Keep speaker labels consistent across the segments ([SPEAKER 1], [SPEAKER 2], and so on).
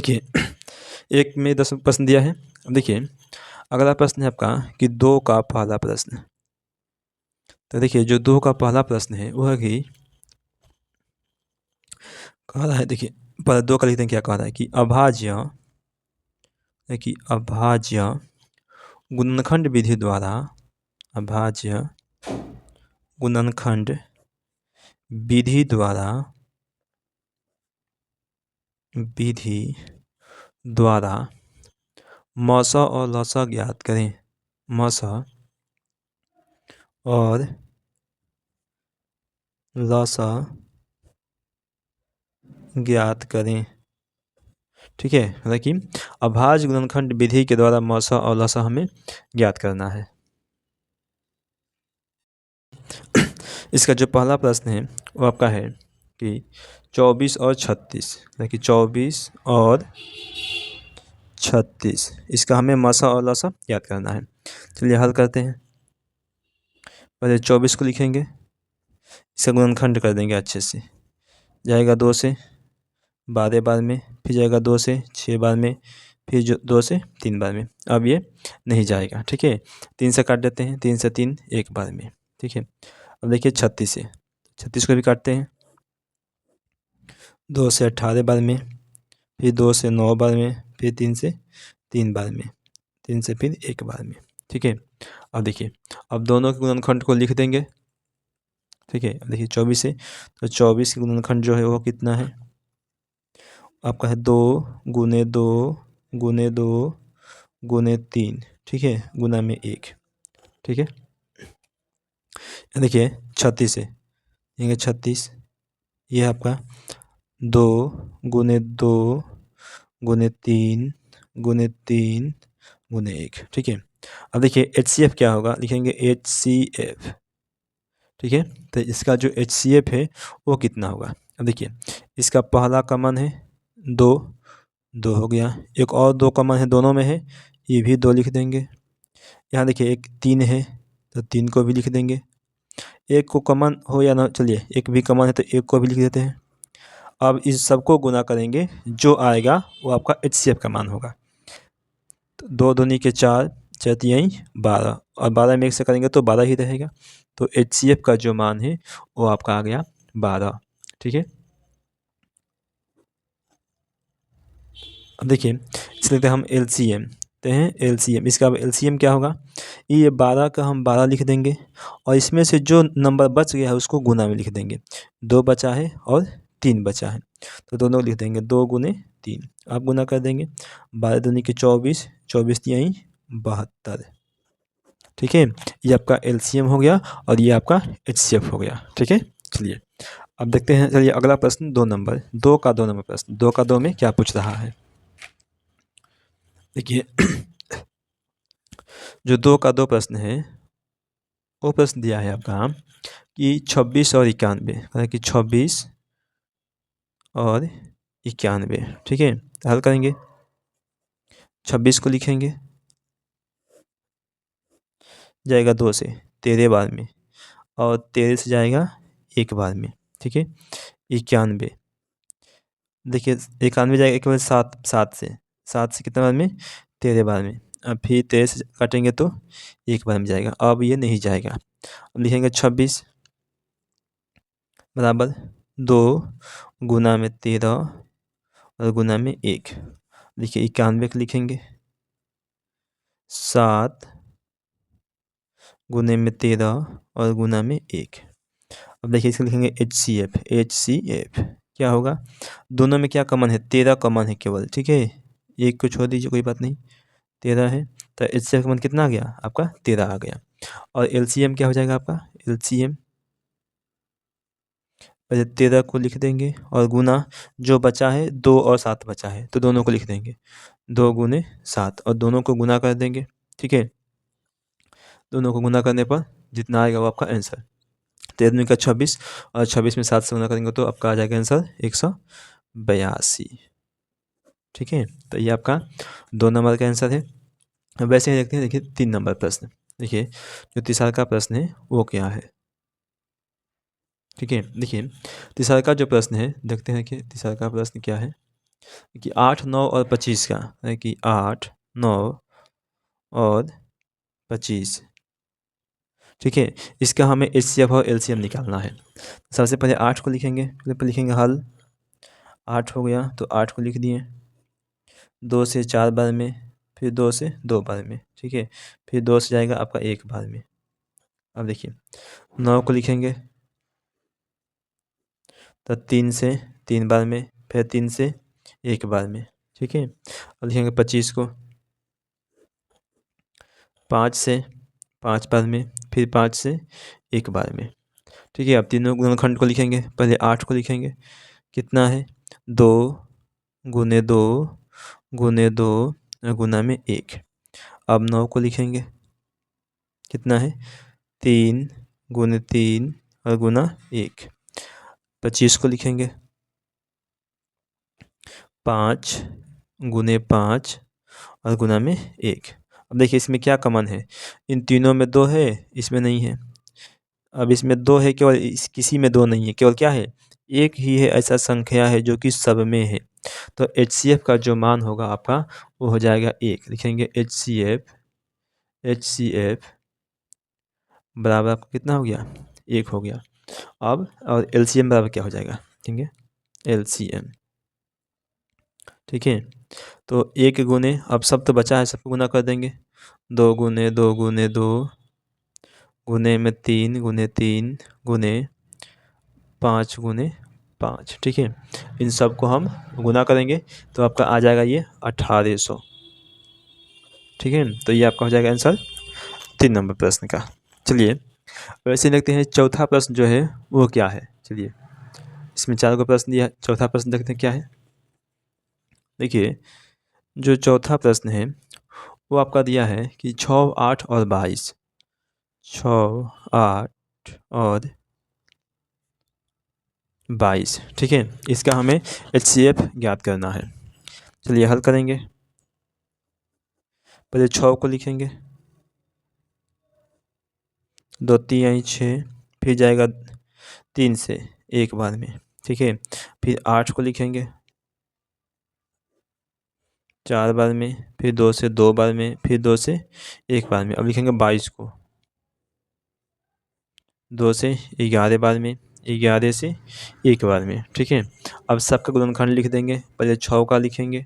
[SPEAKER 1] देखिए एक में 10 प्रश्न दिया है। अब देखिए अगला प्रश्न है आपका कि 2 का पहला प्रश्न। तो देखिए जो 2 का पहला प्रश्न है वो है कि कह रहा है, देखिए पहले 2 का लिखते हैं क्या कह रहा है कि अभाज्य गुणनखंड विधि द्वारा अभाज्य गुणनखंड विधि द्वारा मस और लस ज्ञात करें। मस और लस ज्ञात करें। ठीक है, मतलब कि अभाज्य गुणनखंड विधि के द्वारा मस और लस हमें ज्ञात करना है। इसका जो पहला प्रश्न है वो आपका है कि 24 और 36, मतलब कि 24 और 36 इसका हमें मसा और लसा याद करना है। चलिए हल करते हैं। पहले 24 को लिखेंगे, इसका गुणनखंड कर देंगे अच्छे से। जाएगा 2 से 12 बार में, फिर जाएगा 2 से 6 बार में, फिर जो 2 से 3 बार में। अब ये नहीं जाएगा, ठीक है। 3 से काट देते हैं, 3 से 3 एक बार में, ठीक है। अब देखिए 36 से, 36 को भी काटते हैं। 2 से 18 बार में, फिर 2 से 9 बार में, फिर 3 से 3 बार में, 3 से फिर एक बार में, ठीक है। अब देखिए अब दोनों के गुणनखंड को लिख देंगे, ठीक है। अब देखिए 24 से, तो 24 की गुणनखंड जो है वो कितना है आपका है 2 गुने 2 गुने 2 गुने 3, ठीक है, गुना में 1, ठीक है। देखिए 36 से, ये 36, ये आपका 2 गुने 2 गुने 3 गुने 3 गुने 1, ठीक है। अब देखिए HCF क्या होगा, लिखेंगे HCF, ठीक है। तो इसका जो HCF है वो कितना होगा। अब देखिए इसका पहला कॉमन है 2, 2 हो गया। एक और 2 कॉमन है, दोनों में है, ये भी 2 लिख देंगे। यहाँ देखिए एक 3 है, तो 3 को भी लिख देंगे। एक को कॉमन हो या ना, चलिए एक भी कॉमन है तो एक को भी लिख देते हैं। अब इस सबको गुना करेंगे, जो आएगा वो आपका HCF का मान होगा। तो 2 दूनी के 4, 4 तियाई 12, और 12 में 1 से करेंगे तो 12 ही रहेगा। तो HCF का जो मान है वो आपका आ गया 12, ठीक है। अब देखिए इस लेते हम LCM, ते हैं LCM। इसका LCM क्या होगा, ये 12 का हम 12 लिख देंगे, और इसमें से जो नंबर बच गया है उसको गुना में लिख देंगे। 2 बचा है और 3 बचा है, तो दोनों लिख देंगे 2 गुने 3। आप गुना कर देंगे, 12 दूनी के 24, 24 तियाई 72, ठीक है। ये आपका LCM हो गया और ये आपका HCF हो गया, ठीक है। चलिए अब देखते हैं, चलिए अगला प्रश्न 2 नंबर, 2 का 2 नंबर प्रश्न, 2 का 2 में क्या पूछ रहा है। देखिए जो 2 का 2 प्रश्न है वो प्रश्न दिया है आपका कि 26 और 91, मतलब कि 26 और 91, ठीक है। हल करेंगे, 26 को लिखेंगे, जाएगा 2 से 13 बार में, और 13 से जाएगा 1 बार में, ठीक है। 91, देखिए 91 जाएगा 1 बार, 7, 7 से कितने बार में, 13 बार में। अब फिर 13 से काटेंगे तो 1 बार में जाएगा, अब ये नहीं जाएगा। अब लिखेंगे 26 बराबर 2 गुना में 13 और गुना में 1। देखिए 91 को लिखेंगे 7 गुने में 13 और गुना में 1। अब देखिए इसको लिखेंगे HCF क्या होगा, दोनों में क्या कॉमन है, 13 कॉमन है केवल, ठीक है। 1 को छोड़ दीजिए, कोई बात नहीं, 13 है, तो HCF का मान कितना आ गया आपका 13 आ गया। और LCM क्या हो जाएगा आपका, LCM पहले 13 को लिख देंगे, और गुना जो बचा है 2 और 7 बचा है, तो दोनों को लिख देंगे 2 गुने 7, और दोनों को गुना कर देंगे, ठीक है। दोनों को गुना करने पर जितना आएगा वो आपका आंसर, 13 का 26, और 26 में 7 से गुना करेंगे तो आपका आ जाएगा आंसर 182, ठीक है। तो ये आपका 2 नंबर का आंसर है। अब वैसे ही देखते हैं, देखिए 3 नंबर प्रश्न, देखिए जो तीसरा का प्रश्न है वो क्या है, ठीक है। देखिए तीसरा का जो प्रश्न है, देखते हैं कि तीसरा का प्रश्न क्या है। कि 8, 9 और 25 का है कि 8, 9 और 25, ठीक है। इसका हमें एचसीएफ और एलसीएम निकालना है। सबसे पहले 8 को लिखेंगे, पहले लिखेंगे हल। 8 हो गया तो 8 को लिख दिए, 2 से 4 बार में, फिर 2 से 2 बार में, ठीक है। फिर 2 से जाएगा आपका 1 बार में। अब देखिए 9 को लिखेंगे तो 3 से 3 बार में, फिर 3 से 1 बार में, ठीक है। अब लिखेंगे 25 को 5 से 5 बार में, फिर 5 से 1 बार में, ठीक है। अब तीनों गुणनखंड को लिखेंगे, पहले 8 को लिखेंगे, कितना है 2 गुने 2 गुने 2 गुना में 1। अब 9 को लिखेंगे, कितना है 3 गुने 3 और गुना 1। 25 को लिखेंगे 5 गुने 5 और गुना में 1। अब देखिए इसमें क्या कॉमन है, इन तीनों में 2 है, इसमें नहीं है। अब इसमें 2 है, केवल किसी में 2 नहीं है, केवल क्या है, एक ही है ऐसा संख्या है जो कि सब में है। तो एचसीएफ का जो मान होगा आपका वो हो जाएगा 1। लिखेंगे एचसीएफ बराबर आपका कितना हो गया, 1 हो गया। अब और एलसीएम बराबर क्या हो जाएगा, ठीक है, एलसीएम, ठीक है। तो 1 गुने, अब सब तो बचा है, सबको गुना कर देंगे, 2 गुने 2 गुने 2 गुने में 3 गुने 3 गुने 5 गुने 5, ठीक है। इन सब को हम गुना करेंगे तो आपका आ जाएगा ये 1800, ठीक है। तो ये आपका हो जाएगा आंसर 3 नंबर प्रश्न का। चलिए वैसे देखते हैं चौथा प्रश्न जो है वो क्या है। चलिए इसमें 4 को प्रश्न दिया है, चौथा प्रश्न देखते हैं क्या है। देखिए जो चौथा प्रश्न है वो आपका दिया है कि 6, 8 और 22, 6, 8 और 22, ठीक है। इसका हमें एचसीएफ ज्ञात करना है। चलिए हल करेंगे, पहले 6 को लिखेंगे, 2 3 6, फिर जाएगा 3 से 1 बार में, ठीक है। फिर 8 को लिखेंगे 4 बार में, फिर 2 से 2 बार में, फिर 2 से 1 बार में। अब लिखेंगे 22 को 2 से 11 बार में, 11 से 1 बार में, ठीक है। अब सबका गुणनखंड लिख देंगे, पहले 6 का लिखेंगे,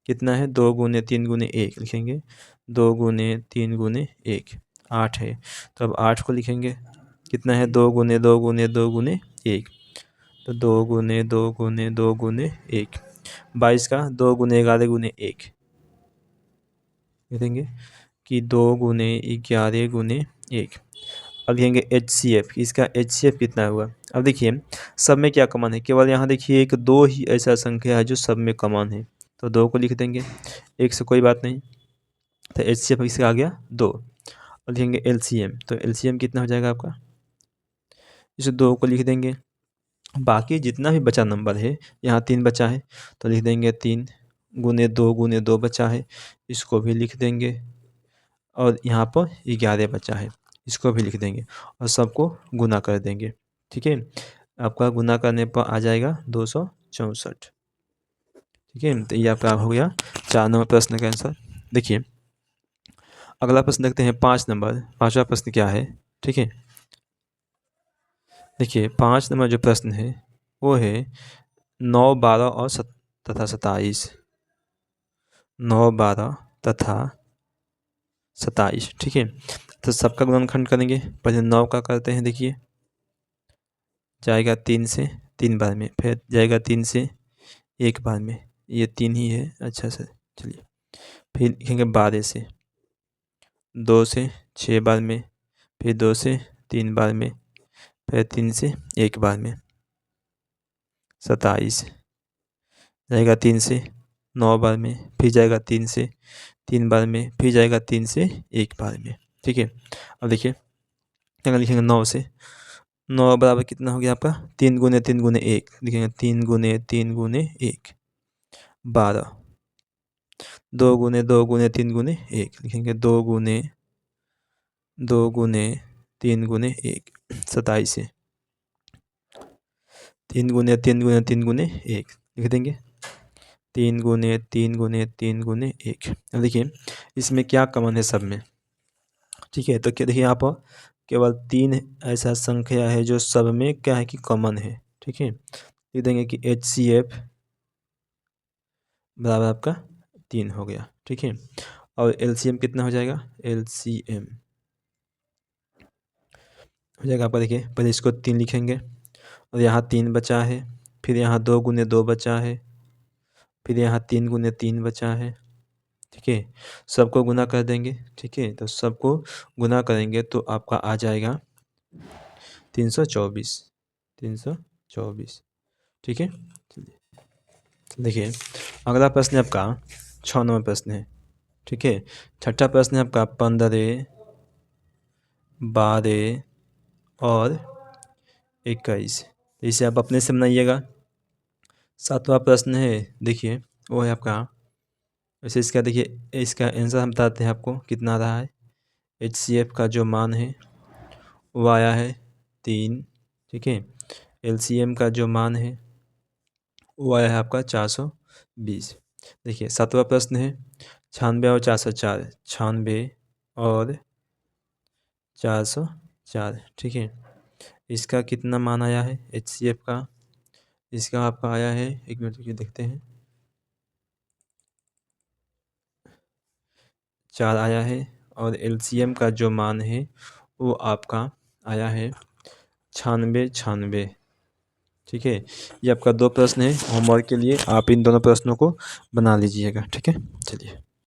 [SPEAKER 1] कितना है 2 गुने 3 गुने 1, लिखेंगे 2 गुने 3 गुने 1, 8 है। तो अब 8 को लिखेंगे, कितना है 2 गुने 2 गुने 2 गुने 1, तो 2 गुने 2 गुने 2 गुने 1। 22 का 2 गुने 11 गुने 1, लिखेंगे कि 2 गुने 11 गुने 1। अब लिखेंगे एचसीएफ, इसका एचसीएफ कितना हुआ। अब देखिए सब में क्या कॉमन है, केवल यहाँ देखिए एक 2 ही ऐसा संख्या है जो सब में कॉमन है, तो 2 को लिख देंगे, 1 से कोई बात नहीं। तो एचसीएफ इसका आ गया 2। अब लिखेंगे एलसीएम, तो एलसीएम कितना हो जाएगा आपका, इस 2 को लिख देंगे, बाकी जितना भी बचा नंबर है, यहाँ 3 बचा है तो लिख देंगे 3 गुने 2 बचा है, इसको भी लिख देंगे, और यहाँ पर 11 बचा है, इसको भी लिख देंगे और सबको गुना कर देंगे, ठीक है। आपका गुना करने पर आ जाएगा 264, ठीक है। तो ये आपका हो गया 4 नंबर प्रश्न का आंसर। देखिए अगला प्रश्न देखते हैं 5 नंबर, 5वां प्रश्न क्या है, ठीक है। देखिए 5 नंबर जो प्रश्न है वो है 9, 12 और तथा 27, 9, 12 तथा 27, ठीक है। तो सबका गुणनखंड करेंगे, पहले 9 का करते हैं, देखिए जाएगा 3 से 3 बार में, फिर जाएगा 3 से 1 बार में, ये 3 ही है, अच्छा सर। चलिए फिर लिखेंगे 12 से 2 से 6 बार में, फिर 2 से 3 बार में, फिर 3 से 1 बार में। 27 जाएगा 3 से 9 बार में, फिर जाएगा 3 से 3 बार में, फिर जाएगा 3 से 1 बार में, ठीक है। अब देखिए क्या लिखेंगे 9 से, 9 बराबर कितना हो गया आपका 3 गुने 3 गुने 1, लिखेंगे 3 गुने 3 गुने 1, 12, 2 गुने 2 गुने 3 गुने 1, लिखेंगे 2 गुने 2 गुने 3 गुने 1, 27 है, 3 गुने 3 गुने 3 गुने 1 लिख देंगे, 3 गुने 3 गुने 3 गुने 1। अब देखिए इसमें क्या कॉमन है सब में, ठीक है। तो क्या देखिए यहाँ पर केवल 3 ऐसा संख्या है जो सब में क्या है कि कॉमन है, ठीक है। लिख देंगे कि HCF बराबर आपका 3 हो गया, ठीक है। और LCM कितना हो जाएगा, LCM हो जाएगा आपका, देखिए पहले इसको 3 लिखेंगे और यहाँ 3 बचा है, फिर यहाँ 2 गुने 2 बचा है, फिर यहाँ 3 गुने 3 बचा है, ठीक है। सबको गुना कर देंगे, ठीक है। तो सबको गुना करेंगे तो आपका आ जाएगा 324, 324, ठीक है। देखिए अगला प्रश्न आपका 6 नंबर प्रश्न है, ठीक है। छठा प्रश्न है आपका 15, 12 और 21। इसे आप अपने से बनाइएगा। सातवां प्रश्न है, देखिए वो है आपका, वैसे इसका देखिए इसका आंसर हम बताते हैं आपको कितना रहा है। HCF का जो मान है वो आया है 3, ठीक है। LCM का जो मान है वो आया है आपका 420। देखिए सातवां प्रश्न है 96 और 404, 96 और 404, ठीक है। इसका कितना मान आया है HCF का, इसका आपका आया है, एक मिनट रुकिए देखते हैं, 4 आया है। और LCM का जो मान है वो आपका आया है 96, 96, ठीक है। ये आपका 2 प्रश्न है होमवर्क के लिए, आप इन दोनों प्रश्नों को बना लीजिएगा, ठीक है। चलिए।